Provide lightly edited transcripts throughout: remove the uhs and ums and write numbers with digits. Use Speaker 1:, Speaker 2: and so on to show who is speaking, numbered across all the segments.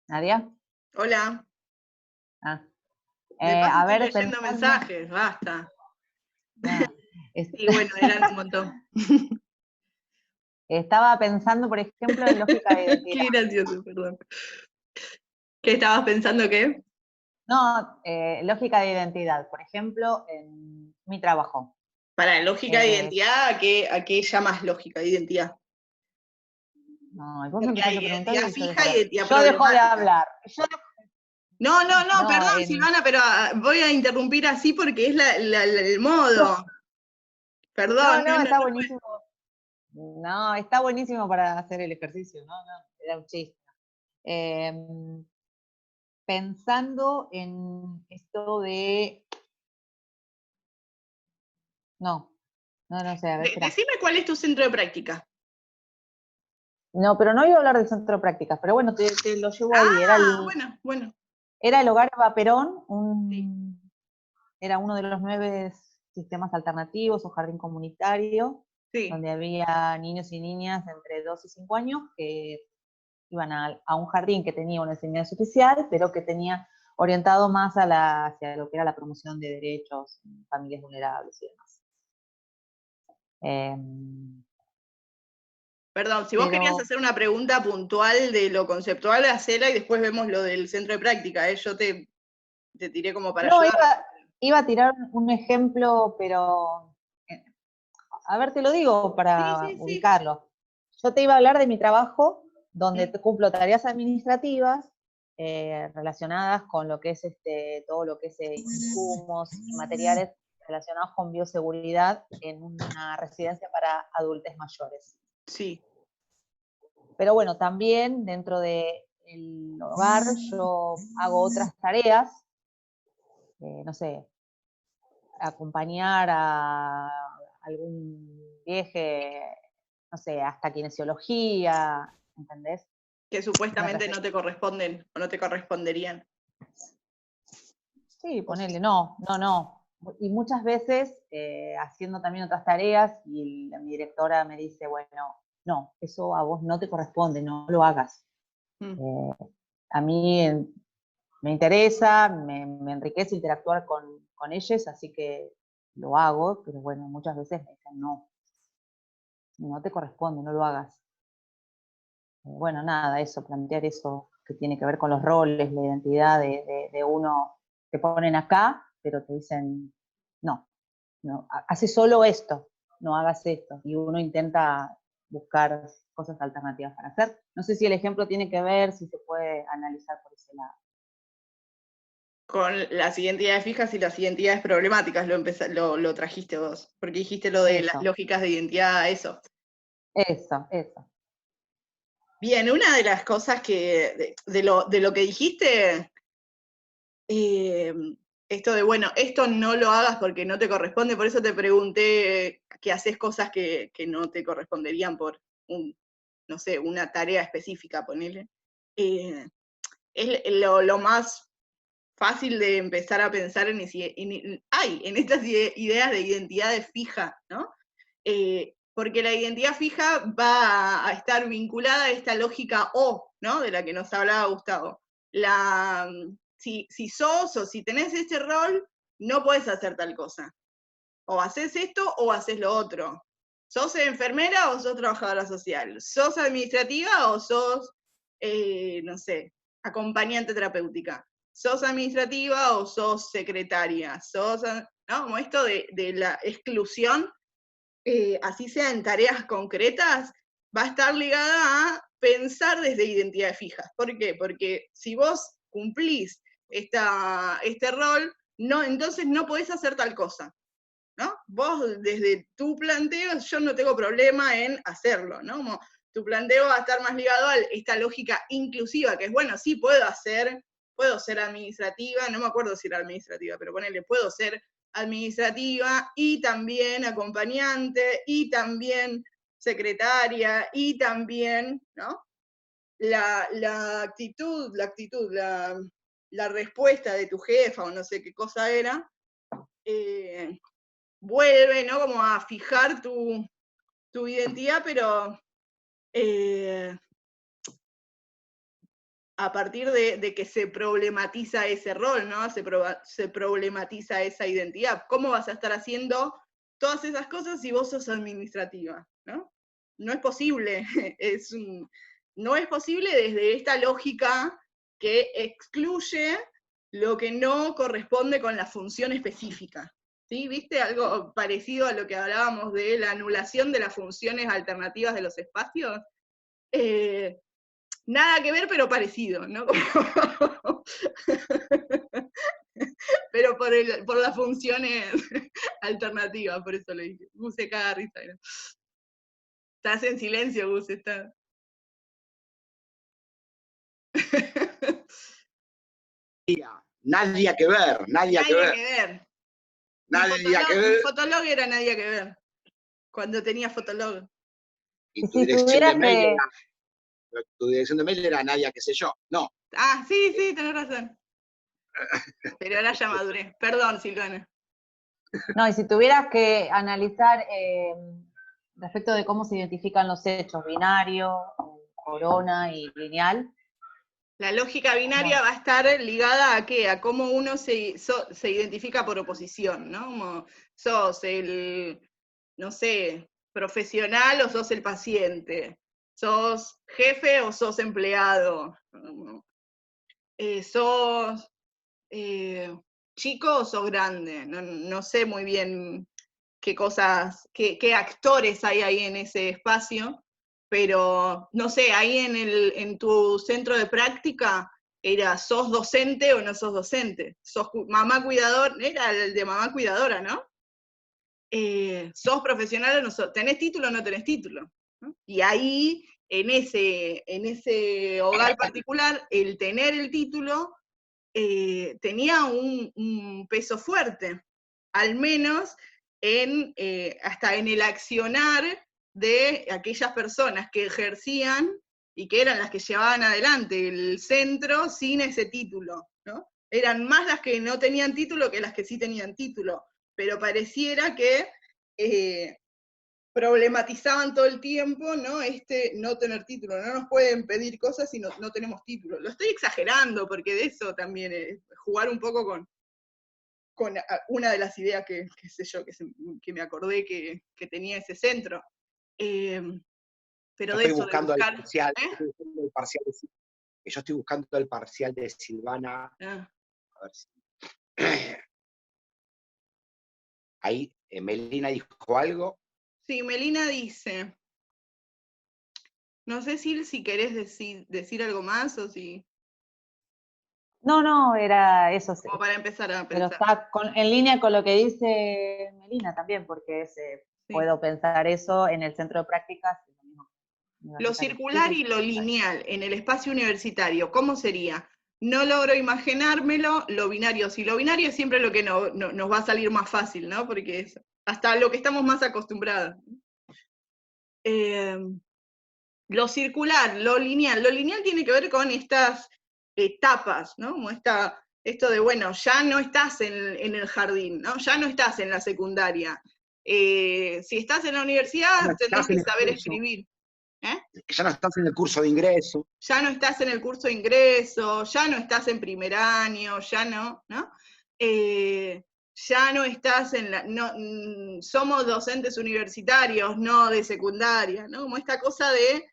Speaker 1: ¿Nadia?
Speaker 2: Hola.
Speaker 1: Ah.
Speaker 2: De paso
Speaker 1: A
Speaker 2: estoy
Speaker 1: ver,
Speaker 2: leyendo
Speaker 1: pensando.
Speaker 2: mensajes, basta.
Speaker 1: No,
Speaker 2: Y bueno, eran un montón.
Speaker 1: estaba pensando, por ejemplo, en lógica de identidad.
Speaker 2: Qué gracioso, perdón. ¿Qué estabas pensando qué?
Speaker 1: No, lógica de identidad, por ejemplo, en mi trabajo.
Speaker 2: Para lógica de
Speaker 1: Eh,
Speaker 2: identidad, ¿a qué llamas lógica de identidad?
Speaker 1: no, y vos me
Speaker 2: Porque hay
Speaker 1: empezás a preguntar
Speaker 2: identidad
Speaker 1: y yo dejo
Speaker 2: fija
Speaker 1: de
Speaker 2: y
Speaker 1: hablar.
Speaker 2: identidad
Speaker 1: Yo dejo de
Speaker 2: problemática.
Speaker 1: hablar.
Speaker 2: No,
Speaker 1: No,
Speaker 2: perdón, Silvana, pero voy a interrumpir así porque es el modo.
Speaker 1: no,
Speaker 2: Perdón,
Speaker 1: no,
Speaker 2: no,
Speaker 1: está
Speaker 2: no.
Speaker 1: buenísimo. No, está buenísimo para hacer el ejercicio. No, no, era un chiste. Eh, Pensando en esto de. No, no sé, a ver, espera.
Speaker 2: Decime cuál es tu centro de práctica.
Speaker 1: No, pero no iba a hablar del centro de prácticas, pero bueno, te lo llevo ahí.
Speaker 2: Ah, bueno.
Speaker 1: Era el Hogar Eva Perón,
Speaker 2: Sí,
Speaker 1: era uno de los 9 sistemas alternativos o jardín comunitario,
Speaker 2: sí.
Speaker 1: donde había niños y niñas entre 2 y 5 años que iban a un jardín que tenía una enseñanza oficial, pero que tenía orientado más hacia lo que era la promoción de derechos en familias vulnerables y demás. Eh,
Speaker 2: Perdón, si vos querías
Speaker 1: pero
Speaker 2: hacer una pregunta puntual de lo conceptual, hacela y después vemos lo del centro de práctica. Yo te tiré como para
Speaker 1: no,
Speaker 2: ayudar.
Speaker 1: iba a tirar un ejemplo, pero a ver, te lo digo
Speaker 2: Sí,
Speaker 1: para
Speaker 2: sí, sí.
Speaker 1: ubicarlo. Yo te iba a hablar de mi trabajo, donde
Speaker 2: Mm,
Speaker 1: cumplo tareas administrativas relacionadas con lo que es todo lo que es insumos y materiales relacionados con bioseguridad en una residencia para adultos mayores.
Speaker 2: sí.
Speaker 1: Pero bueno, también dentro del hogar yo hago otras tareas, no sé, acompañar a algún viaje, no sé, hasta kinesiología, ¿entendés?
Speaker 2: Que
Speaker 1: Me
Speaker 2: supuestamente no
Speaker 1: refiero.
Speaker 2: te corresponden o no te corresponderían.
Speaker 1: Sí,
Speaker 2: O
Speaker 1: ponele,
Speaker 2: sí.
Speaker 1: no. Y muchas veces haciendo también otras tareas y mi directora me dice, bueno, no, eso a vos no te corresponde, no lo hagas.
Speaker 2: Mm.
Speaker 1: A mí me interesa, me enriquece interactuar con ellos, así que lo hago, pero bueno, muchas veces me dicen, no te corresponde, no lo hagas. Bueno, nada, eso, plantear eso que tiene que ver con los roles, la identidad de uno, te ponen acá, pero te dicen, no, hace solo esto, no hagas esto, y uno intenta buscar cosas alternativas para hacer. No sé si el ejemplo tiene que ver, si se puede analizar por ese lado.
Speaker 2: Con las identidades fijas y las identidades problemáticas lo trajiste vos, porque dijiste lo de las
Speaker 1: Eso,
Speaker 2: lógicas de identidad, eso.
Speaker 1: eso.
Speaker 2: Bien, una de las cosas de lo que dijiste, eh, esto de, bueno, esto no lo hagas porque no te corresponde, por eso te pregunté que haces cosas que no te corresponderían por, no sé, una tarea específica, ponele. Es lo más fácil de empezar a pensar en estas ideas de identidades fija, ¿no? Porque la identidad fija va a estar vinculada a esta lógica O, ¿no? De la que nos hablaba Gustavo. Si sos o si tenés este rol, no podés hacer tal cosa. O haces esto o haces lo otro. ¿Sos enfermera o sos trabajadora social? ¿Sos administrativa o sos, no sé, acompañante terapéutica? ¿Sos administrativa o sos secretaria? ¿No? Como esto de la exclusión, así sea en tareas concretas, va a estar ligada a pensar desde identidades fijas. ¿Por qué? Porque si vos cumplís este rol, no, entonces no podés hacer tal cosa. ¿No? Vos desde tu planteo, yo no tengo problema en hacerlo, ¿no? Como tu planteo va a estar más ligado a esta lógica inclusiva, que es, bueno, sí, puedo ser administrativa, no me acuerdo si era administrativa, pero ponele, puedo ser administrativa y también acompañante y también secretaria y también, ¿no? La actitud, la respuesta de tu jefa o no sé qué cosa era, vuelve, ¿no? Como a fijar tu identidad, pero a partir de que se problematiza ese rol, ¿no? Se problematiza esa identidad. ¿Cómo vas a estar haciendo todas esas cosas si vos sos administrativa, ¿no? No es posible, no es posible desde esta lógica que excluye lo que no corresponde con la función específica. ¿Sí? ¿Viste algo parecido a lo que hablábamos de la anulación de las funciones alternativas de los espacios? Nada que ver, pero parecido, ¿no? Pero por las funciones alternativas, por eso lo dije. Gus se caga risa. ¿No? Estás en silencio, Gus, está.
Speaker 3: Nadie que ver, nadie que ver.
Speaker 2: Mi Fotolog era nadie que ver. Cuando tenía Fotolog.
Speaker 3: Y tu dirección de mail era Nadia, qué sé yo. No.
Speaker 2: Ah, sí, tenés razón. Pero ahora ya maduré. Perdón, Silvana.
Speaker 1: No, y si tuvieras que analizar respecto de cómo se identifican los hechos, binario, corona y lineal.
Speaker 2: La lógica binaria va a estar ligada a qué? A cómo uno se identifica por oposición, ¿no? Como sos el, no sé, profesional o sos el paciente. Sos jefe o sos empleado. Sos chico o sos grande. No sé muy bien qué cosas, qué actores hay ahí en ese espacio, pero no sé, ahí en tu centro de práctica era, ¿sos docente o no sos docente? ¿Sos mamá cuidador? Era el de mamá cuidadora, ¿no? ¿Sos profesional o no sos? ¿Tenés título o no tenés título? ¿No? Y ahí, en ese hogar particular, el tener el título tenía un peso fuerte, al menos hasta en el accionar de aquellas personas que ejercían y que eran las que llevaban adelante el centro sin ese título, ¿no? Eran más las que no tenían título que las que sí tenían título, pero pareciera que problematizaban todo el tiempo, ¿no? No tener título, no nos pueden pedir cosas si no tenemos título. Lo estoy exagerando, porque de eso también es jugar un poco con una de las ideas que me acordé que tenía ese centro. Pero
Speaker 3: yo estoy buscando el parcial, yo estoy buscando el parcial de Silvana. A ver si. Ahí, Melina dijo algo.
Speaker 2: Sí, Melina dice, no sé si querés decir algo más o si...
Speaker 1: No, era eso.
Speaker 2: Como para empezar a
Speaker 1: pero
Speaker 2: pensar.
Speaker 1: está en línea con lo que dice Melina también, porque sí. Puedo pensar eso en el centro de prácticas.
Speaker 2: Lo circular y lo lineal en el espacio universitario, ¿cómo sería? No logro imaginármelo, lo binario. Si lo binario es siempre lo que nos va a salir más fácil, ¿no? Porque es hasta lo que estamos más acostumbrados. Lo circular, lo lineal tiene que ver con estas etapas, ¿no? Como esto de, bueno, ya no estás en el jardín, ¿no? Ya no estás en la secundaria. Si estás en la universidad, tenés que saber escribir.
Speaker 3: Ya no estás en el curso de ingreso.
Speaker 2: Ya no estás en el curso de ingreso, ya no estás en primer año, ya no, ¿no? Ya no estás somos docentes universitarios, no de secundaria, ¿no? Como esta cosa de,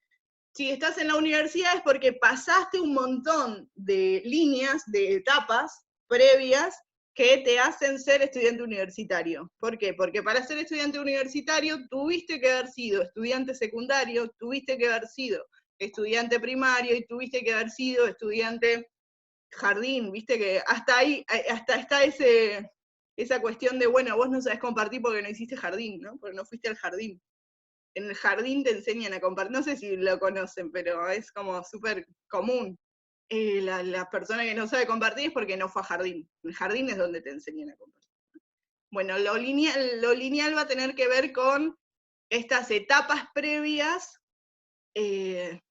Speaker 2: si estás en la universidad es porque pasaste un montón de líneas, de etapas previas que te hacen ser estudiante universitario. ¿Por qué? Porque para ser estudiante universitario tuviste que haber sido estudiante secundario, tuviste que haber sido estudiante primario y tuviste que haber sido estudiante jardín, viste que hasta ahí, hasta está esa cuestión de, bueno, vos no sabés compartir porque no hiciste jardín, ¿no? Porque no fuiste al jardín. En el jardín te enseñan a compartir, no sé si lo conocen, pero es como súper común. La persona que no sabe compartir es porque no fue a jardín. El jardín es donde te enseñan a compartir. Bueno, lo lineal va a tener que ver con estas etapas previas que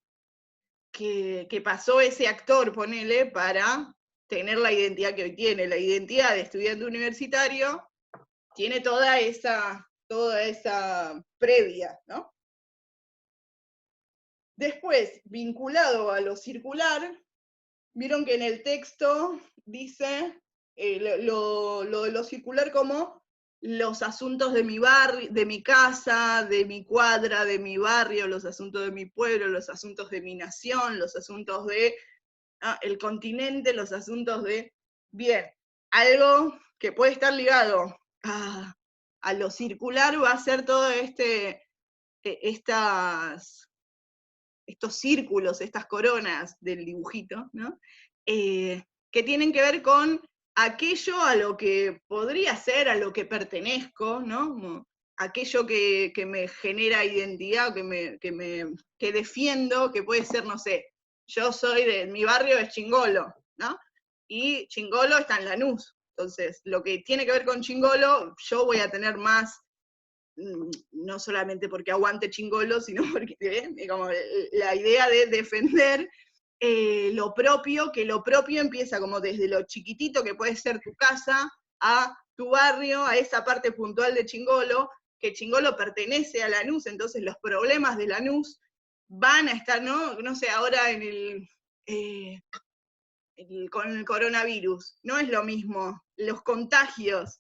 Speaker 2: pasó ese actor, ponele, para tener la identidad que hoy tiene. La identidad de estudiante universitario tiene toda esa previa, ¿no? Después, vinculado a lo circular, vieron que en el texto dice lo de lo circular como los asuntos de mi barrio, de mi casa, de mi cuadra, de mi barrio, los asuntos de mi pueblo, los asuntos de mi nación, los asuntos de el continente, los asuntos de... Bien, algo que puede estar ligado a lo circular va a ser todo estos círculos, estas coronas del dibujito, ¿no? Que tienen que ver con aquello a lo que podría ser, a lo que pertenezco, ¿no? Como aquello que me genera identidad, que defiendo, que puede ser, no sé, yo soy de, mi barrio es Chingolo, ¿no? Y Chingolo está en Lanús. Entonces, lo que tiene que ver con Chingolo, yo voy a tener más, no solamente porque aguante Chingolo, sino porque como la idea de defender lo propio, que lo propio empieza como desde lo chiquitito que puede ser tu casa, a tu barrio, a esa parte puntual de Chingolo, que Chingolo pertenece a Lanús, entonces los problemas de Lanús van a estar, no sé, ahora con el coronavirus, no es lo mismo los contagiados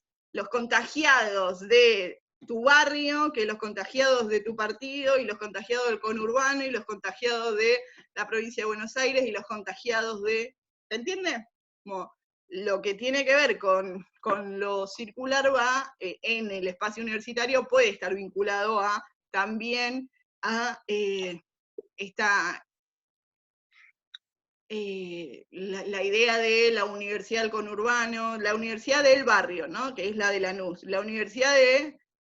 Speaker 2: de tu barrio que los contagiados de tu partido y los contagiados del conurbano y los contagiados de la provincia de Buenos Aires y los contagiados de... ¿Se entiende? Como lo que tiene que ver con lo circular va en el espacio universitario, puede estar vinculado también a esta la idea de la universidad del conurbano, la universidad del barrio, ¿no? Que es la de Lanús, la universidad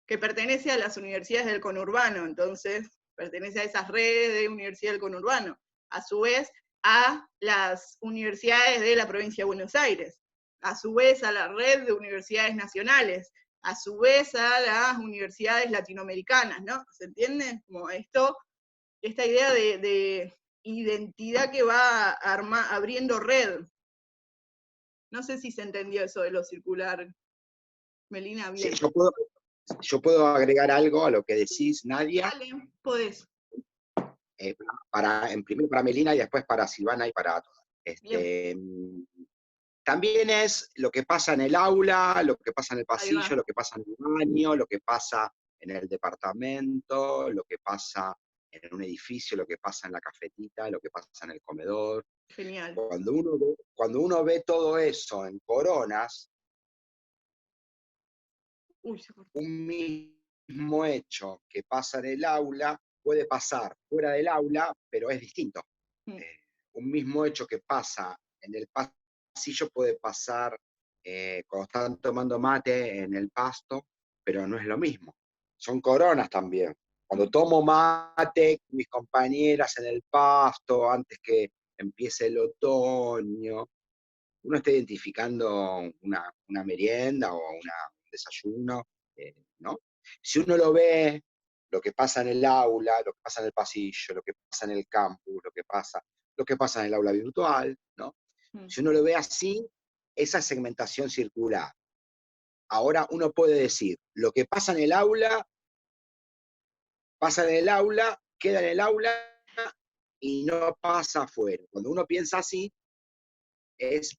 Speaker 2: que pertenece a las universidades del conurbano, entonces pertenece a esas redes de universidad del conurbano, a su vez a las universidades de la provincia de Buenos Aires, a su vez a la red de universidades nacionales, a su vez a las universidades latinoamericanas, ¿no? ¿Se entiende? Como esta idea de identidad que va abriendo red. No sé si se entendió eso de lo circular. Melina, bien.
Speaker 3: Sí, yo puedo agregar algo a lo que decís, Nadia.
Speaker 2: Dale, podés.
Speaker 3: Primero para Melina y después para Silvana y para todas. También es lo que pasa en el aula, lo que pasa en el pasillo, lo que pasa en el baño, lo que pasa en el departamento, lo que pasa en un edificio, lo que pasa en la cafetita, lo que pasa en el comedor.
Speaker 2: Genial.
Speaker 3: Cuando uno ve todo eso en coronas, un mismo hecho que pasa en el aula puede pasar fuera del aula, pero es distinto. Un mismo hecho que pasa en el pasillo puede pasar cuando están tomando mate en el pasto, pero no es lo mismo. Son coronas también. Cuando tomo mate con mis compañeras en el pasto, antes que empiece el otoño, uno está identificando una merienda o un desayuno, ¿no? Si uno lo ve, lo que pasa en el aula, lo que pasa en el pasillo, lo que pasa en el campus, lo que pasa en el aula virtual, ¿no? Si uno lo ve así, esa segmentación circular. Ahora uno puede decir, lo que pasa en el aula, queda en el aula y no pasa afuera. Cuando uno piensa así, es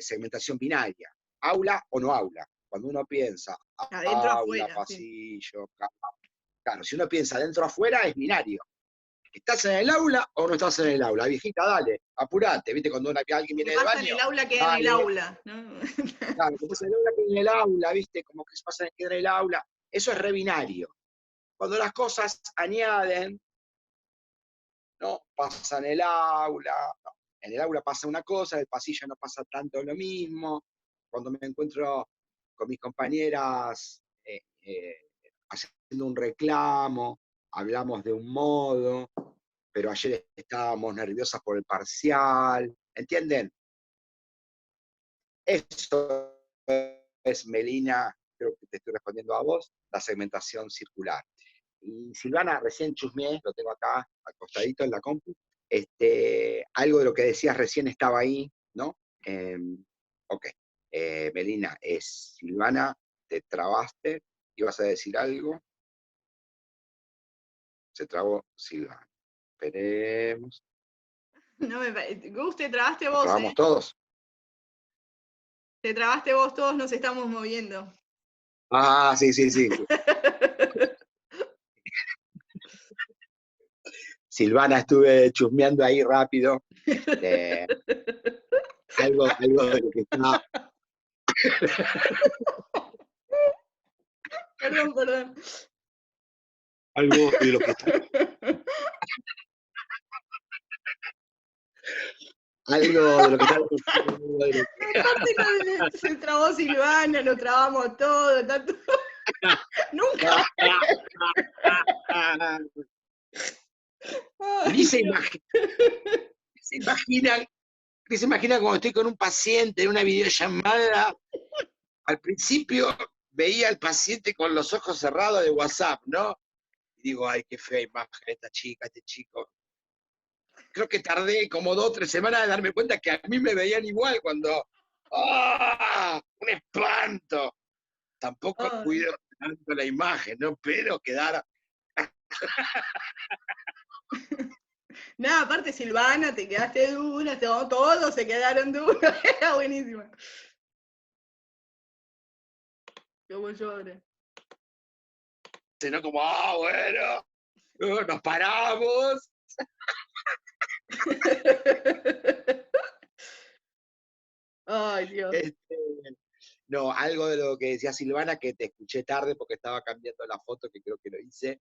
Speaker 3: segmentación binaria, aula o no aula. Cuando uno piensa
Speaker 2: adentro,
Speaker 3: aula,
Speaker 2: afuera,
Speaker 3: pasillo, sí. Claro, si uno piensa adentro afuera es binario. ¿Estás en el aula o no estás en el aula? Viejita, dale, apurate, ¿viste? Cuando alguien viene del baño.
Speaker 2: ¿Qué pasa en el aula queda en el aula? ¿No?
Speaker 3: Claro, ¿qué pasa en el aula queda en el aula? ¿Viste? Como que pasa queda en el aula. Eso es re binario. Cuando las cosas añaden, ¿no? Pasa en el aula, no. En el aula pasa una cosa, en el pasillo no pasa tanto lo mismo. Cuando me encuentro con mis compañeras haciendo un reclamo, hablamos de un modo, pero ayer estábamos nerviosas por el parcial, ¿entienden? Eso es, Melina, creo que te estoy respondiendo a vos, la segmentación circular. Y Silvana, recién chusmeé, lo tengo acá al costadito en la compu, algo de lo que decías recién estaba ahí, ¿no? Ok. Melina, Silvana, te trabaste, ibas a decir algo. Se trabó Silvana. Esperemos.
Speaker 2: No me parece. Gus, te trabaste
Speaker 3: Nos
Speaker 2: vos,
Speaker 3: trabamos todos.
Speaker 2: Te trabaste vos, todos nos estamos moviendo.
Speaker 3: Ah, sí, sí, sí. Silvana, estuve chusmeando ahí rápido. Algo de lo que está.
Speaker 2: Perdón.
Speaker 3: Algo de lo que está. Algo de lo que está.
Speaker 2: Aparte se trabó Silvana, lo trabamos todo, tanto. Nunca.
Speaker 3: Ni se imagina cuando estoy con un paciente en una videollamada. Al principio veía al paciente con los ojos cerrados de WhatsApp, ¿no? Y digo, ay, qué fea imagen esta chica, este chico. Creo que tardé como 2 o 3 semanas de darme cuenta que a mí me veían igual cuando. ¡Ah! ¡Un espanto! Tampoco cuido tanto la imagen, ¿no? Pero quedar.
Speaker 2: Nada, aparte Silvana, te quedaste dura, todos se quedaron duros, era buenísima. Como llore.
Speaker 3: Sino como, bueno, nos paramos.
Speaker 2: Ay, Dios.
Speaker 3: No, algo de lo que decía Silvana, que te escuché tarde porque estaba cambiando la foto, que creo que lo hice,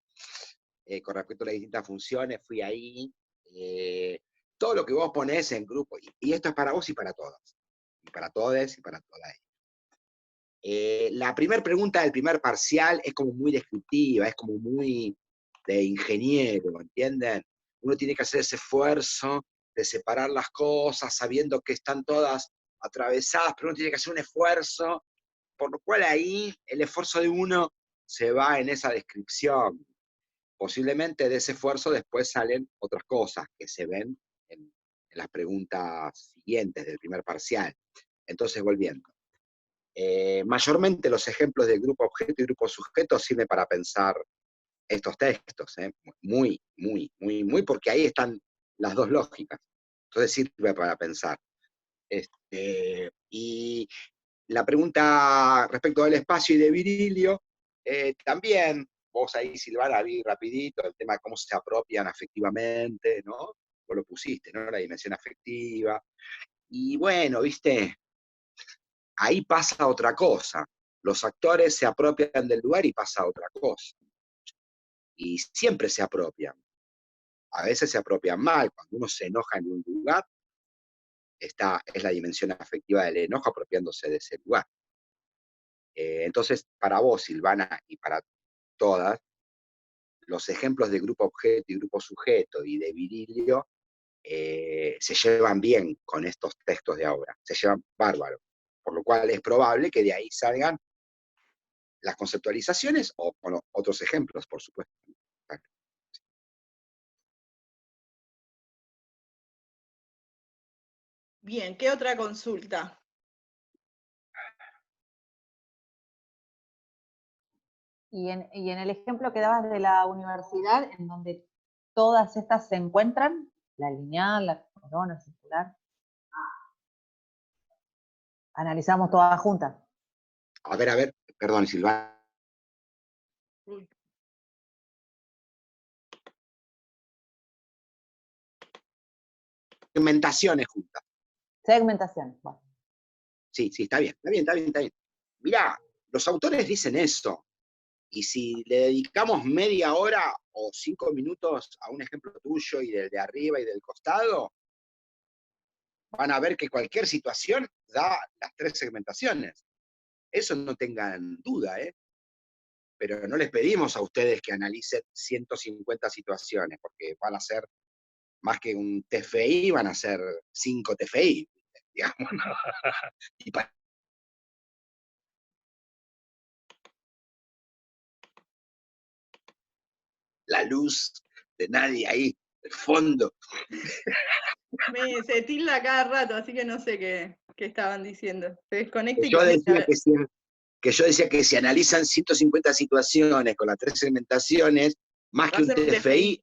Speaker 3: con respecto a las distintas funciones, fui ahí. Todo lo que vos ponés en grupo, y esto es para vos y para todas, y para todes y para todas. La primera pregunta del primer parcial es como muy descriptiva, es como muy de ingeniero, ¿entienden? Uno tiene que hacer ese esfuerzo de separar las cosas, sabiendo que están todas atravesadas, pero uno tiene que hacer un esfuerzo, por lo cual ahí el esfuerzo de uno se va en esa descripción. Posiblemente de ese esfuerzo después salen otras cosas que se ven en las preguntas siguientes del primer parcial. Entonces, volviendo. Mayormente los ejemplos de grupo objeto y grupo sujeto sirven para pensar estos textos, muy, porque ahí están las dos lógicas. Entonces sirve para pensar. Y la pregunta respecto del espacio y de Virilio, también, vos ahí, Silvana, vi rapidito el tema de cómo se apropian afectivamente, ¿no? Vos lo pusiste, ¿no? La dimensión afectiva. Y bueno, viste, ahí pasa otra cosa. Los actores se apropian del lugar y pasa otra cosa. Y siempre se apropian. A veces se apropian mal. Cuando uno se enoja en un lugar, es la dimensión afectiva del enojo apropiándose de ese lugar. Entonces, para vos, Silvana, y para todas, los ejemplos de grupo objeto y grupo sujeto y de Virilio se llevan bien con estos textos de ahora. Se llevan bárbaro. Por lo cual es probable que de ahí salgan las conceptualizaciones o con otros ejemplos, por supuesto.
Speaker 2: Bien, ¿qué otra consulta?
Speaker 1: Y en el ejemplo que dabas de la universidad, en donde todas estas se encuentran, la lineal, la corona, circular, analizamos todas juntas.
Speaker 3: A ver, perdón, Silvana.
Speaker 2: Uy.
Speaker 3: Segmentaciones juntas.
Speaker 1: Segmentación. Bueno.
Speaker 3: Sí, está bien. Mirá, los autores dicen eso. Y si le dedicamos media hora o 5 minutos a un ejemplo tuyo y del de arriba y del costado, van a ver que cualquier situación da las 3 segmentaciones. Eso no tengan duda, ¿eh? Pero no les pedimos a ustedes que analicen 150 situaciones, porque van a ser más que un TFI, van a ser 5 TFI, digamos, ¿no? Y la luz de nadie ahí, el fondo.
Speaker 2: Se tilda cada rato, así que no sé qué estaban diciendo. Se desconecta y
Speaker 3: Yo
Speaker 2: conecta.
Speaker 3: decía que si analizan 150 situaciones con las 3 segmentaciones, más que un TFI,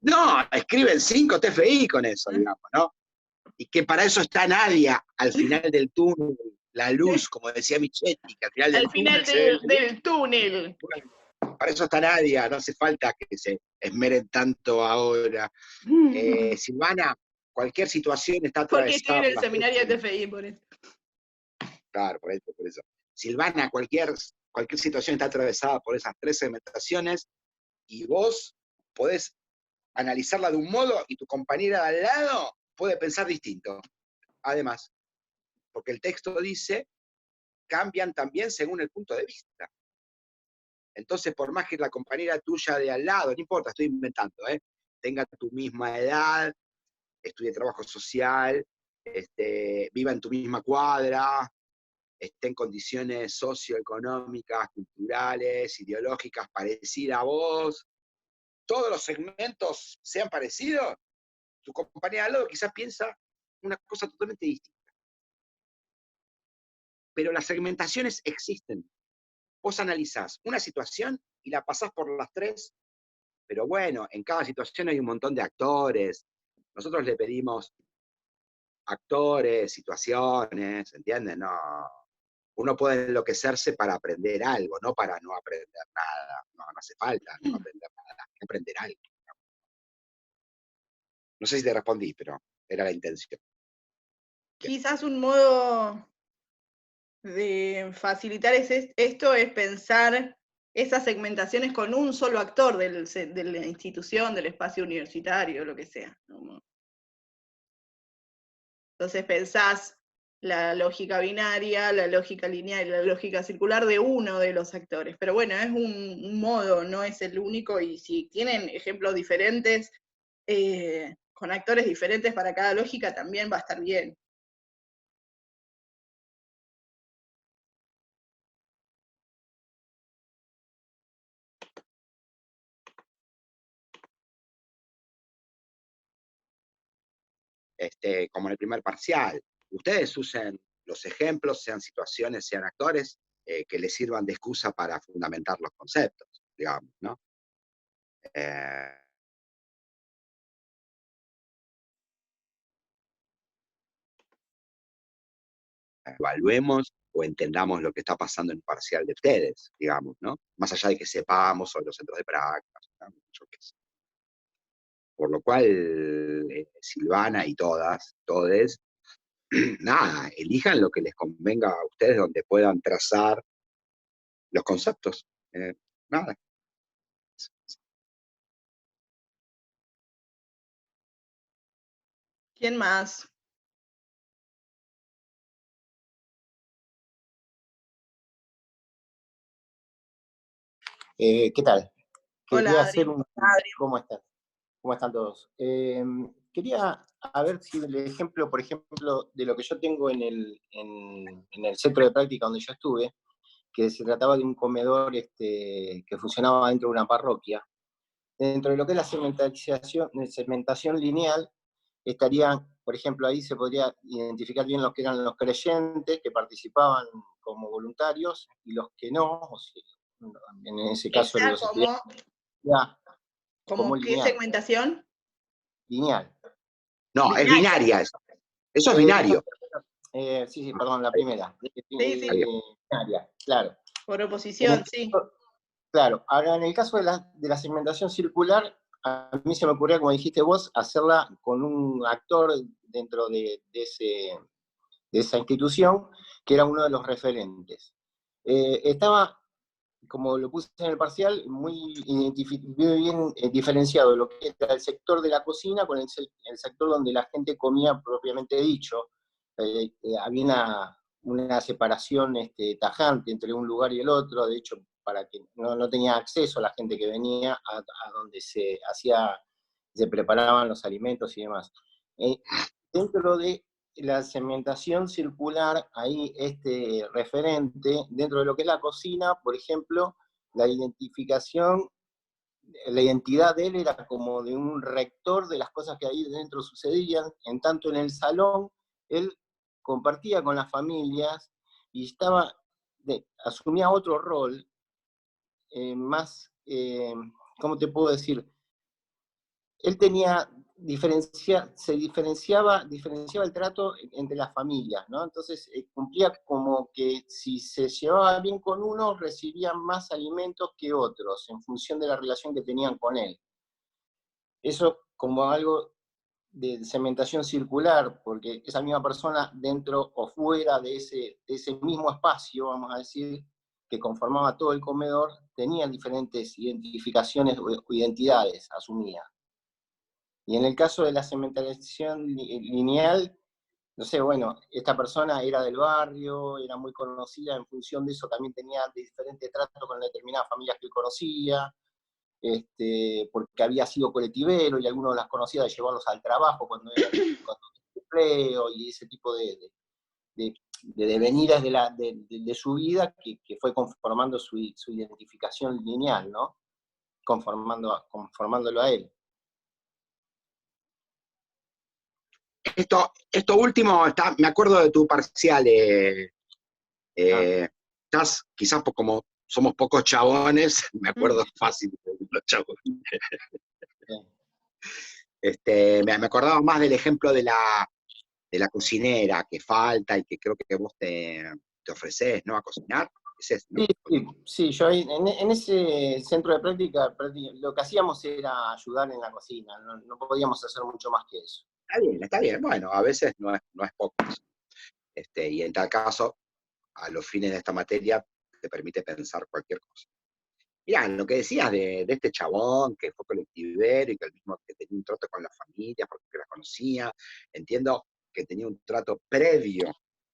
Speaker 3: No, escriben 5 TFI con eso, digamos, ¿no? Y que para eso está Nadia al final del túnel, la luz, como decía Michetti, que al final del
Speaker 2: Al
Speaker 3: túnel
Speaker 2: final
Speaker 3: se ve
Speaker 2: del túnel.
Speaker 3: Bueno, para eso está Nadia, no hace falta que se esmeren tanto ahora. Silvana, cualquier situación está
Speaker 2: Porque estoy en
Speaker 3: atravesada por
Speaker 2: el
Speaker 3: las tres.
Speaker 2: seminario de TFI, por eso.
Speaker 3: Claro, por eso, por eso. Silvana, cualquier situación está atravesada por esas 3 segmentaciones y vos podés analizarla de un modo y tu compañera de al lado puede pensar distinto. Además, porque el texto dice, cambian también según el punto de vista. Entonces, por más que la compañera tuya de al lado, no importa, estoy inventando, tenga tu misma edad, estudie trabajo social, viva en tu misma cuadra, esté en condiciones socioeconómicas, culturales, ideológicas parecidas a vos, todos los segmentos sean parecidos, tu compañera de al lado quizás piensa una cosa totalmente distinta. Pero las segmentaciones existen. Vos analizás una situación y la pasás por las 3, pero bueno, en cada situación hay un montón de actores. Nosotros le pedimos actores, situaciones, ¿entienden? No, uno puede enloquecerse para aprender algo, no para no aprender nada. No, no hace falta no aprender nada, hay que aprender algo. No sé si te respondí, pero era la intención.
Speaker 2: Quizás un modo de facilitar esto es pensar esas segmentaciones con un solo actor de la institución, del espacio universitario, lo que sea. Entonces pensás la lógica binaria, la lógica lineal y la lógica circular de uno de los actores. Pero bueno, es un modo, no es el único, y si tienen ejemplos diferentes, con actores diferentes para cada lógica, también va a estar bien.
Speaker 3: Como en el primer parcial, ustedes usen los ejemplos, sean situaciones, sean actores, que les sirvan de excusa para fundamentar los conceptos, digamos, ¿no? Evaluemos o entendamos lo que está pasando en el parcial de ustedes, digamos, ¿no? Más allá de que sepamos sobre los centros de prácticas, ¿no? Yo qué sé. Por lo cual, Silvana y todes, nada, elijan lo que les convenga a ustedes, donde puedan trazar los conceptos. Nada.
Speaker 2: ¿Quién más?
Speaker 4: ¿Qué tal?
Speaker 2: Hola,
Speaker 4: Quería
Speaker 2: Adri.
Speaker 4: hacer un... ¿Cómo están? ¿Cómo están todos? Quería a ver si el ejemplo, por ejemplo, de lo que yo tengo en el centro de práctica donde yo estuve, que se trataba de un comedor que funcionaba dentro de una parroquia. Dentro de lo que es la segmentación lineal, estarían, por ejemplo, ahí se podría identificar bien los que eran los creyentes que participaban como voluntarios y los que no, o sea, en ese caso
Speaker 2: ¿Esa
Speaker 4: los estudiantes, como
Speaker 2: qué
Speaker 4: lineal.
Speaker 2: segmentación?
Speaker 4: Lineal.
Speaker 3: No, es binaria eso. Eso es binario.
Speaker 4: Sí, perdón, la primera.
Speaker 2: Sí.
Speaker 4: Binaria, claro.
Speaker 2: Por oposición, sí.
Speaker 4: Claro, ahora en el caso de la segmentación circular, a mí se me ocurría, como dijiste vos, hacerla con un actor dentro de esa institución, que era uno de los referentes. Estaba, como lo puse en el parcial, muy bien diferenciado lo que era el sector de la cocina con el sector donde la gente comía propiamente dicho. Había una separación tajante entre un lugar y el otro, de hecho, para que no tenía acceso a la gente que venía a donde se preparaban los alimentos y demás. Dentro de la segmentación circular, ahí referente, dentro de lo que es la cocina, por ejemplo, la identificación, la identidad de él era como de un rector de las cosas que ahí dentro sucedían, en tanto en el salón, él compartía con las familias y asumía otro rol, más, ¿cómo te puedo decir? él tenía, diferenciaba el trato entre las familias, ¿no? Entonces cumplía como que si se llevaba bien con uno, recibían más alimentos que otros, en función de la relación que tenían con él. Eso como algo de cementación circular, porque esa misma persona dentro o fuera de ese mismo espacio, vamos a decir, que conformaba todo el comedor, tenía diferentes identificaciones o identidades, asumía. Y en el caso de la cementación lineal, no sé, bueno, esta persona era del barrio, era muy conocida, en función de eso también tenía diferente trato con determinadas familias que él conocía, porque había sido colectivero y algunos las conocía de llevarlos al trabajo cuando era cuando empleo y ese tipo de devenires de su vida que fue conformando su identificación lineal, ¿no? Conformándolo a él.
Speaker 3: Esto último, me acuerdo de tu parcial. Estás, quizás como somos pocos chabones, me acuerdo fácil de los chabones. Me acordaba más del ejemplo de la cocinera que falta y que creo que vos te ofreces, ¿no? A cocinar. ¿Es eso, no?
Speaker 4: Sí, yo en ese centro de práctica lo que hacíamos era ayudar en la cocina, no podíamos hacer mucho más que eso.
Speaker 3: Está bien. Bueno, a veces no es poco. Y en tal caso, a los fines de esta materia, te permite pensar cualquier cosa. Mirá, lo que decías de este chabón que fue colectivero y que el mismo que tenía un trato con las familias porque las conocía, entiendo que tenía un trato previo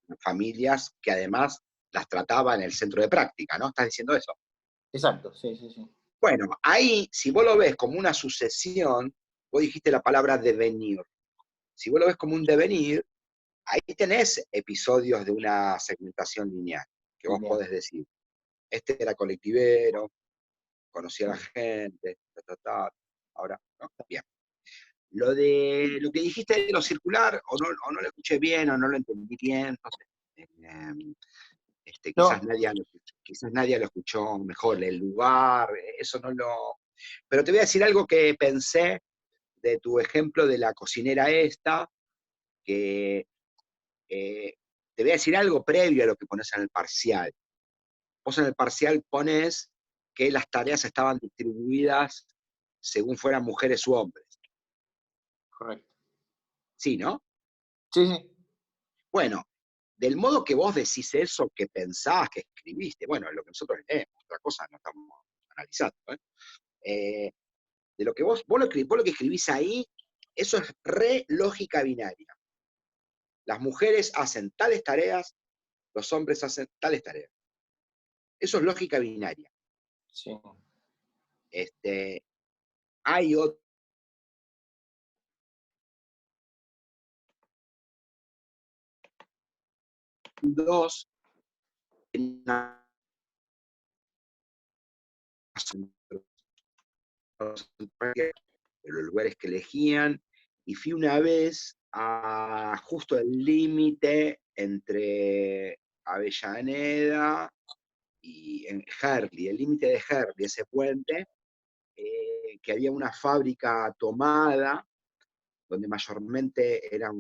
Speaker 3: con familias que además las trataba en el centro de práctica, ¿no? ¿Estás diciendo eso?
Speaker 4: Exacto, sí.
Speaker 3: Bueno, ahí, si vos lo ves como una sucesión, vos dijiste la palabra devenir. Si vos lo ves como un devenir, ahí tenés episodios de una segmentación lineal, que vos podés decir, este era colectivero, conocía a la gente, ahora, no, bien. Lo que dijiste de lo circular, o no lo escuché bien, o no lo entendí bien, no sé. Quizás nadie lo escuchó mejor, el lugar, eso no lo... Pero te voy a decir algo que pensé de tu ejemplo de la cocinera esta, que te voy a decir algo previo a lo que pones en el parcial. Vos en el parcial pones que las tareas estaban distribuidas según fueran mujeres u hombres.
Speaker 4: Correcto.
Speaker 3: Sí, ¿no?
Speaker 4: Sí.
Speaker 3: Bueno, del modo que vos decís eso, que pensás, que escribiste, bueno, lo que nosotros leemos, otra cosa no estamos analizando, de lo que vos lo que escribís ahí, eso es re lógica binaria. Las mujeres hacen tales tareas, los hombres hacen tales tareas. Eso es lógica binaria.
Speaker 4: Sí.
Speaker 3: Hay otro dos los lugares que elegían, y fui una vez a justo el límite entre Avellaneda y en Herli, el límite de Herli, ese puente, que había una fábrica tomada, donde mayormente eran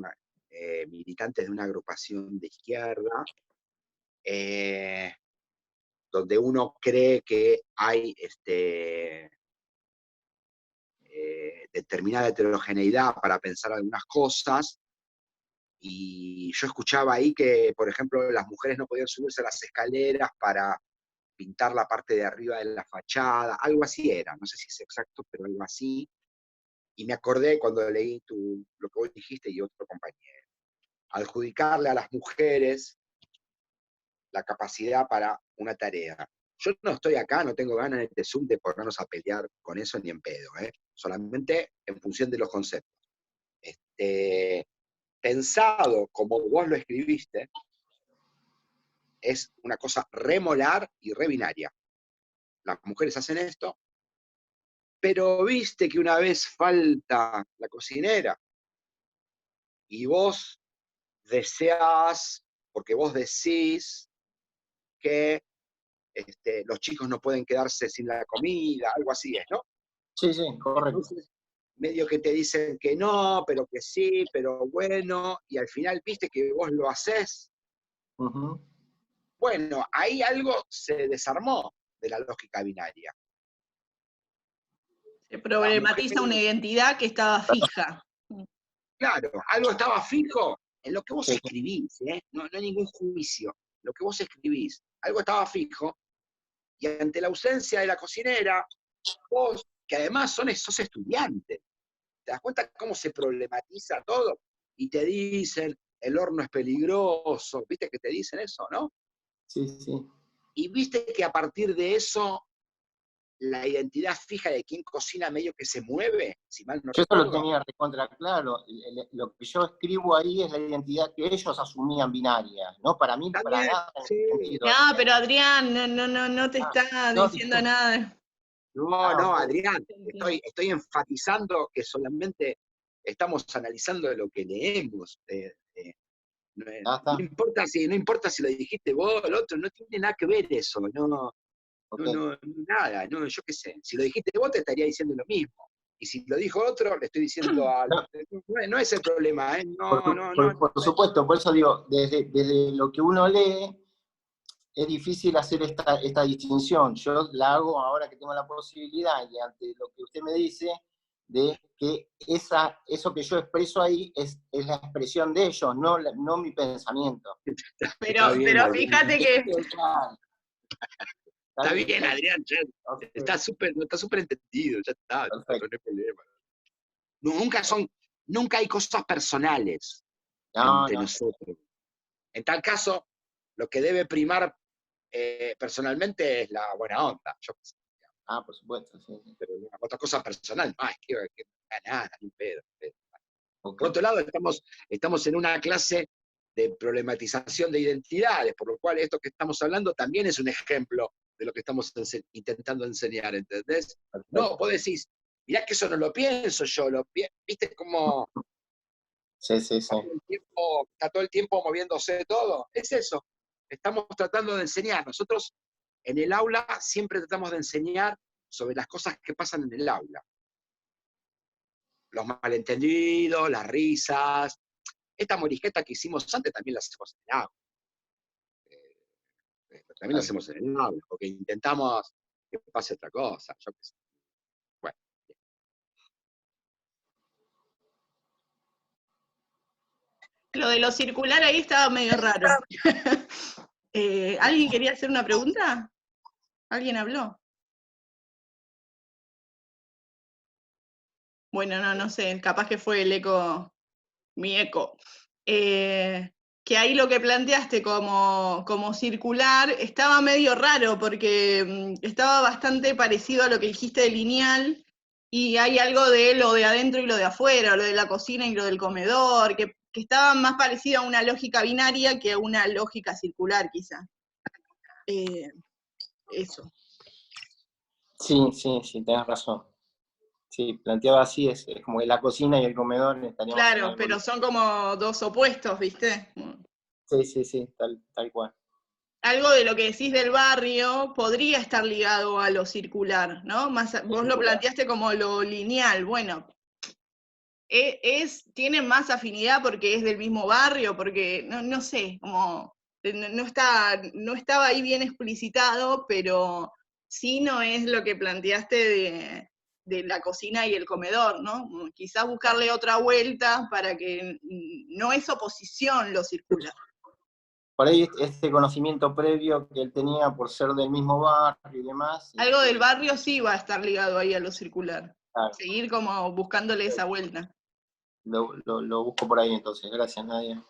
Speaker 3: militantes de una agrupación de izquierda, donde uno cree que hay determinada heterogeneidad para pensar algunas cosas, y yo escuchaba ahí que, por ejemplo, las mujeres no podían subirse a las escaleras para pintar la parte de arriba de la fachada, algo así era, no sé si es exacto, pero algo así, y me acordé cuando leí lo que vos dijiste y otro compañero, adjudicarle a las mujeres la capacidad para una tarea. Yo no estoy acá, no tengo ganas en este Zoom de ponernos a pelear con eso ni en pedo, solamente en función de los conceptos. Pensado como vos lo escribiste, es una cosa remolar y rebinaria. Las mujeres hacen esto, pero viste que una vez falta la cocinera y vos deseás, porque vos decís que los chicos no pueden quedarse sin la comida, algo así es, ¿no?
Speaker 4: Sí, correcto.
Speaker 3: medio que te dicen que no, pero que sí, pero bueno, y al final viste que vos lo hacés.
Speaker 4: Ujú.
Speaker 3: Bueno, ahí algo se desarmó de la lógica binaria.
Speaker 2: Se
Speaker 3: Las
Speaker 2: problematiza una
Speaker 3: mujeres,
Speaker 2: identidad que estaba fija.
Speaker 3: claro, algo estaba fijo en lo que vos
Speaker 4: Sí, sí.
Speaker 3: escribís, ¿eh? No hay ningún juicio. Lo que vos escribís, algo estaba fijo, y ante la ausencia de la cocinera, vos, que además sos estudiante, ¿te das cuenta cómo se problematiza todo? Y te dicen, el horno es peligroso, ¿viste que te dicen eso, no?
Speaker 4: Sí, sí.
Speaker 3: Y viste que a partir de eso, la identidad fija de quién cocina medio que se mueve, si mal no
Speaker 4: Yo eso lo
Speaker 3: recuerdo.
Speaker 4: tenía recontra claro. Lo que yo escribo ahí es la identidad que ellos asumían binaria, ¿no? Para mí, para
Speaker 3: También,
Speaker 4: nada en
Speaker 3: sí.
Speaker 4: ese sentido.
Speaker 2: No, pero Adrián, no te está
Speaker 4: No,
Speaker 2: diciendo nada.
Speaker 3: No,
Speaker 4: ok.
Speaker 3: Adrián, estoy enfatizando que solamente estamos analizando lo que leemos. No,
Speaker 4: Está.
Speaker 3: no importa si lo dijiste vos o el otro, no tiene nada que ver eso,
Speaker 4: Ok.
Speaker 3: nada, no, yo qué sé. Si lo dijiste vos, te estaría diciendo lo mismo. Y si lo dijo otro, le estoy diciendo a...
Speaker 4: No,
Speaker 3: No es el problema, ¿eh?
Speaker 4: por supuesto, por eso digo, desde lo que uno lee, es difícil hacer esta distinción. Yo la hago ahora que tengo la posibilidad y ante lo que usted me dice, de que eso que yo expreso ahí es la expresión de ellos, no mi pensamiento.
Speaker 3: Está bien,
Speaker 2: Pero
Speaker 3: Adrián.
Speaker 2: fíjate que
Speaker 3: Está bien,
Speaker 4: Está
Speaker 3: Adrián, ya
Speaker 4: okay,
Speaker 3: está súper entendido, ya está, no
Speaker 4: perfecto.
Speaker 3: hay problema. Nunca hay cosas personales
Speaker 4: No,
Speaker 3: entre
Speaker 4: no.
Speaker 3: nosotros. En tal caso, lo que debe primar personalmente es la buena onda. Yo qué sé,
Speaker 4: Por supuesto, sí.
Speaker 3: pero otra cosa personal, no, es que nada, ni pedo.
Speaker 4: Ok.
Speaker 3: Por otro lado, estamos en una clase de problematización de identidades, por lo cual esto que estamos hablando también es un ejemplo de lo que estamos intentando enseñar, ¿entendés?
Speaker 4: Perfecto.
Speaker 3: No, vos decís, mirá que eso no lo pienso yo, ¿viste cómo
Speaker 4: Sí, sí, sí.
Speaker 3: está todo el tiempo moviéndose todo? Es eso, estamos tratando de enseñar. Nosotros en el aula siempre tratamos de enseñar sobre las cosas que pasan en el aula. Los malentendidos, las risas. Esta morisqueta que hicimos antes también la hacemos en el aula. También lo hacemos en el aula, porque intentamos que pase otra cosa. Yo qué sé. Bueno.
Speaker 2: lo de lo circular ahí estaba medio raro. ¿Alguien quería hacer una pregunta? ¿Alguien habló? Bueno, no sé, capaz que fue el eco, mi eco. Que ahí lo que planteaste como circular estaba medio raro porque estaba bastante parecido a lo que dijiste de lineal y hay algo de lo de adentro y lo de afuera, lo de la cocina y lo del comedor, que estaba más parecido a una lógica binaria que a una lógica circular quizá. Eso.
Speaker 4: Sí, tenés razón. Sí, planteado así es como que la cocina y el comedor estaríamos en
Speaker 2: Claro,
Speaker 4: algo.
Speaker 2: pero son como dos opuestos, ¿viste?
Speaker 4: Sí, tal cual.
Speaker 2: Algo de lo que decís del barrio podría estar ligado a lo circular, ¿no? Vos lo planteaste como lo lineal, bueno, tiene más afinidad porque es del mismo barrio, porque no sé, como no estaba ahí bien explicitado, pero sí no es lo que planteaste de la cocina y el comedor, ¿no? Quizás buscarle otra vuelta para que no es oposición lo circular.
Speaker 4: Por ahí este conocimiento previo que él tenía por ser del mismo barrio y demás.
Speaker 2: Algo del barrio sí va a estar ligado ahí a lo circular.
Speaker 4: Claro,
Speaker 2: Seguir como buscándole esa vuelta.
Speaker 4: lo busco por ahí entonces. Gracias, Nadia.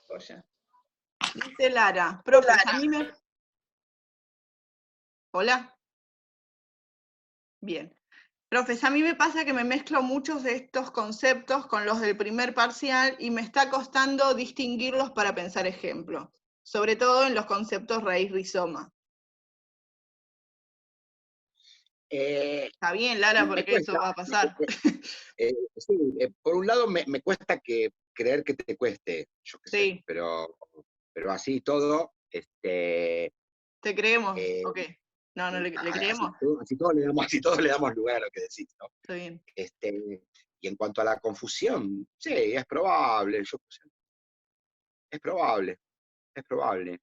Speaker 2: Dice Lara, profes, a mí me... Hola. Bien. Profes, a mí me pasa que me mezclo muchos de estos conceptos con los del primer parcial y me está costando distinguirlos para pensar ejemplos, sobre todo en los conceptos raíz-rizoma. Está bien, Lara, porque
Speaker 3: Cuesta,
Speaker 2: eso va a pasar.
Speaker 3: sí, por un lado me cuesta creer que te cueste, yo qué sé,
Speaker 2: Sí.
Speaker 3: pero así todo,
Speaker 2: ¿Te creemos? Ok. No, ¿le creemos?
Speaker 3: así todos le damos lugar a lo que decís, ¿no?
Speaker 2: Está bien.
Speaker 3: Y en cuanto a la confusión, sí, es probable, es probable, es probable.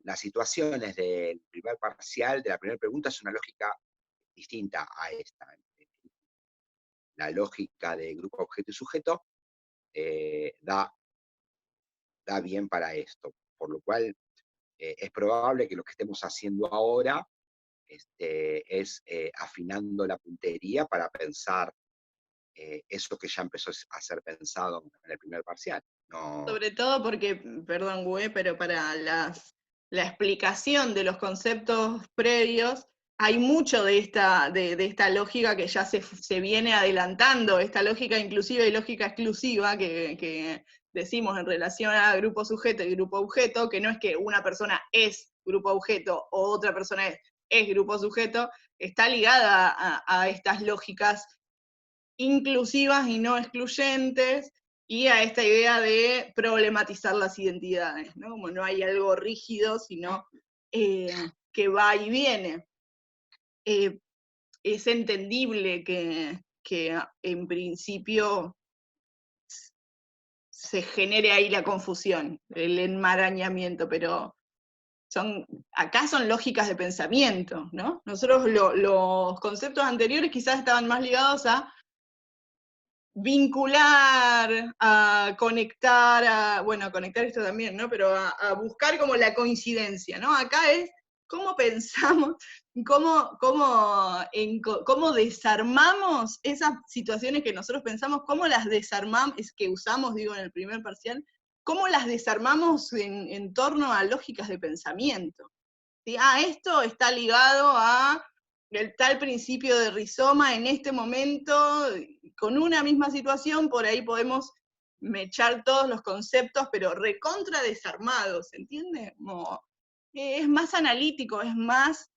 Speaker 3: Las situaciones del primer parcial, de la primera pregunta, es una lógica distinta a esta. La lógica de grupo, objeto y sujeto da bien para esto, por lo cual es probable que lo que estemos haciendo ahora es afinando la puntería para pensar eso que ya empezó a ser pensado en el primer parcial. No...
Speaker 2: Sobre todo porque, perdón, Güey, pero para la explicación de los conceptos previos, hay mucho de esta lógica que ya se viene adelantando, esta lógica inclusiva y lógica exclusiva que decimos en relación a grupo sujeto y grupo objeto, que no es que una persona es grupo objeto o otra persona es grupo sujeto, está ligada a estas lógicas inclusivas y no excluyentes, y a esta idea de problematizar las identidades, ¿no? Como no hay algo rígido, sino que va y viene. Es entendible que en principio se genere ahí la confusión, el enmarañamiento, pero acá son lógicas de pensamiento, ¿no? Nosotros los conceptos anteriores quizás estaban más ligados a vincular, a conectar, bueno, a conectar esto también, ¿no? Pero a buscar como la coincidencia, ¿no? Acá es cómo pensamos, cómo desarmamos esas situaciones que nosotros pensamos, cómo las desarmamos, es que usamos, digo, en el primer parcial, cómo las desarmamos en torno a lógicas de pensamiento. ¿Sí? Esto está ligado a el tal principio de rizoma en este momento, con una misma situación, por ahí podemos mechar todos los conceptos, pero recontra desarmados, ¿entiende? Es más analítico, es más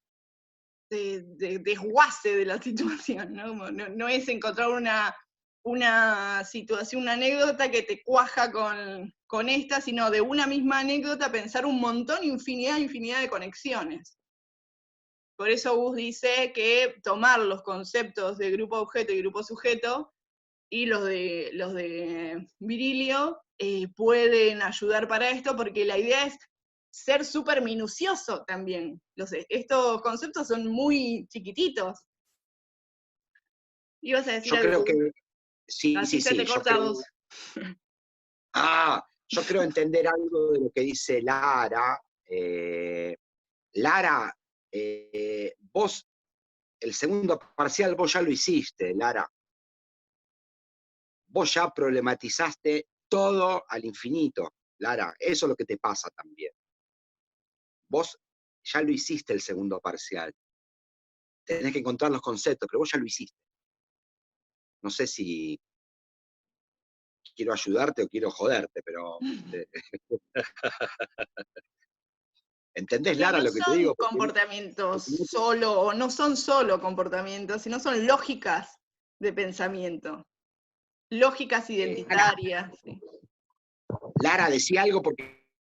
Speaker 2: desguace de la situación, ¿no? No es encontrar una situación, una anécdota que te cuaja con esta, sino de una misma anécdota pensar un montón, infinidad de conexiones. Por eso Gus dice que tomar los conceptos de grupo objeto y grupo sujeto y los de Virilio pueden ayudar para esto, porque la idea es ser súper minucioso también. Estos conceptos son muy chiquititos. ¿Ibas a decir
Speaker 3: yo
Speaker 2: algo?
Speaker 3: Creo que sí,
Speaker 2: Así
Speaker 3: sí,
Speaker 2: se te
Speaker 3: sí.
Speaker 2: corta a vos.
Speaker 3: Yo creo entender algo de lo que dice Lara. Lara, vos, el segundo parcial, vos ya lo hiciste, Lara. Vos ya problematizaste todo al infinito, Lara. Eso es lo que te pasa también. Vos ya lo hiciste el segundo parcial. Tenés que encontrar los conceptos, pero vos ya lo hiciste. No sé si quiero ayudarte o quiero joderte, pero... ¿Entendés, Lara,
Speaker 2: No
Speaker 3: lo que te
Speaker 2: son
Speaker 3: digo?
Speaker 2: comportamientos solo, o no son solo comportamientos, sino son lógicas de pensamiento. Lógicas identitarias.
Speaker 3: Lara, decía algo porque